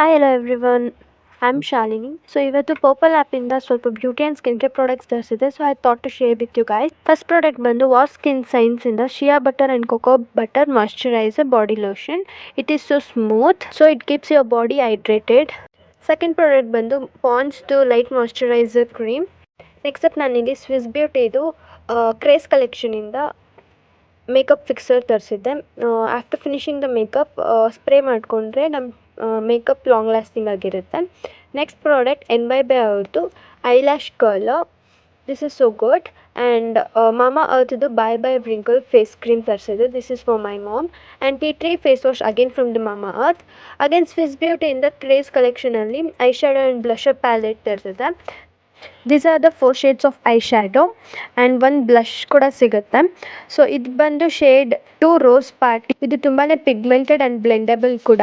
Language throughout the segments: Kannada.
Hi, hello everyone. I'm Shalini. So ಇವತ್ತು ಪರ್ಪಲ್ ಆ್ಯಪಿಂದ ಸ್ವಲ್ಪ beauty and skin care products ತರಿಸಿದೆ. So I thought to share with you guys. First product ಬಂದು ವಾಸ್ ಸ್ಕಿನ್ ಸೈನ್ಸಿಂದ shea butter and cocoa butter moisturiser body lotion. It is so smooth, so it keeps your body hydrated. Second product ಬಂದು ಪಾಂಡ್ಸ್ದು light moisturiser cream. Next up ನಾನಿಲ್ಲಿ ಸ್ವಿಸ್ ಬ್ಯೂಟಿದು ಕ್ರೇಸ್ ಕಲೆಕ್ಷನಿಂದ ಮೇಕಪ್ ಫಿಕ್ಸರ್ ತರಿಸಿದ್ದೆ. After finishing the makeup spray ಮಾಡಿಕೊಂಡ್ರೆ ನಮ್ಮ ಮೇಕಪ್ ಲಾಂಗ್ ಲಾಸ್ಟಿಂಗ್ ಆಗಿರುತ್ತೆ. ನೆಕ್ಸ್ಟ್ ಪ್ರಾಡಕ್ಟ್ NYBY ಅವ್ರದ್ದು eyelash curler. This is so good. And Mama ಅರ್ತ್ದು bye bye wrinkle face cream ತರಿಸಿದೆ. This is for my mom. And T3 face wash again from the Mama Earth. Again Swiss ಬ್ಯೂಟಿಯಿಂದ ಕ್ರೇಸ್ ಕಲೆಕ್ಷನಲ್ಲಿ eye shadow and blusher palette ತರಿಸಿದೆ. These are the 4 shades of eye shadow and ಒಂದು ಬ್ಲಷ್ ಕೂಡ ಸಿಗುತ್ತೆ. ಸೊ ಇದು ಬಂದು ಶೇಡ್ 2 ರೋಸ್ ಪಾರ್ಟಿ. ಇದು ತುಂಬಾ ಪಿಗ್ಮೆಂಟೆಡ್ ಆ್ಯಂಡ್ ಬ್ಲೆಂಡಬಲ್ ಕೂಡ.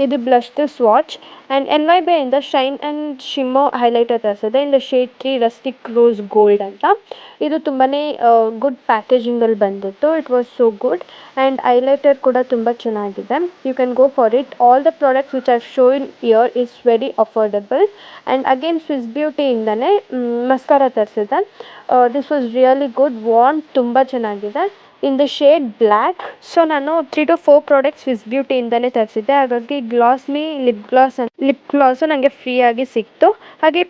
ಇದು ಬ್ಲಷ್ದು ಸ್ವಾಚ್. ಆ್ಯಂಡ್ NYBY ಇಂದ ಶೈನ್ ಆ್ಯಂಡ್ ಶಿಮ್ಮೋ ಹೈಲೈಟರ್ ತರಿಸಿದೆ in the shade 3 rustic rose gold ಅಂತ. ಇದು ತುಂಬಾ ಗುಡ್ ಪ್ಯಾಕೇಜಿಂಗಲ್ಲಿ ಬಂದಿತ್ತು. It was so good. And highlighter ಕೂಡ ತುಂಬ ಚೆನ್ನಾಗಿದೆ. You can go for it. All the products which are shown here is very affordable. And again Swiss ಬ್ಯೂಟಿಯಿಂದನೇ ಮಸ್ಕಾರ ತರಿಸಿದೆ. This was really good. Wand ತುಂಬ ಚೆನ್ನಾಗಿದೆ in the shade black. So ನಾನು 3 to 4 ಪ್ರಾಡಕ್ಟ್ಸ್ ಸ್ವಿಸ್ ಬ್ಯೂಟಿಯಿಂದನೇ ತರಿಸಿದ್ದೆ. ಹಾಗಾಗಿ ಗ್ಲಾಸ್ಮಿ ಲಿಪ್ ಗ್ಲಾಸು ನನಗೆ ಫ್ರೀಯಾಗಿ ಸಿಕ್ತು. ಹಾಗೆ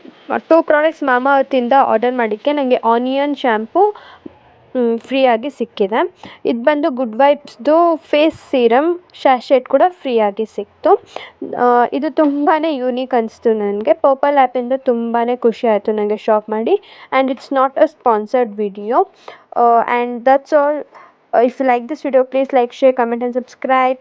2 ಪ್ರಾಡಕ್ಟ್ಸ್ ಮಾಮಾ ಅರ್ತಿಂದ ಆರ್ಡರ್ ಮಾಡಿದ್ದಕ್ಕೆ ನನಗೆ ಆನಿಯನ್ ಶ್ಯಾಂಪು ಫ್ರೀಯಾಗಿ ಸಿಕ್ಕಿದೆ. ಇದು ಬಂದು ಗುಡ್ ವೈಬ್ಸ್ದು ಫೇಸ್ ಸೀರಮ್ ಶ್ಯಾಶೆಟ್ ಕೂಡ ಫ್ರೀಯಾಗಿ ಸಿಕ್ತು. ಇದು ತುಂಬಾ ಯೂನಿಕ್ ಅನಿಸ್ತು ನನಗೆ. ಪರ್ಪಲ್ ಆ್ಯಪಿಂದ ತುಂಬಾ ಖುಷಿ ಆಯಿತು ನನಗೆ ಶಾಪ್ ಮಾಡಿ. And it's not a sponsored video. And that's all. If you like this video, please like, share, comment and subscribe.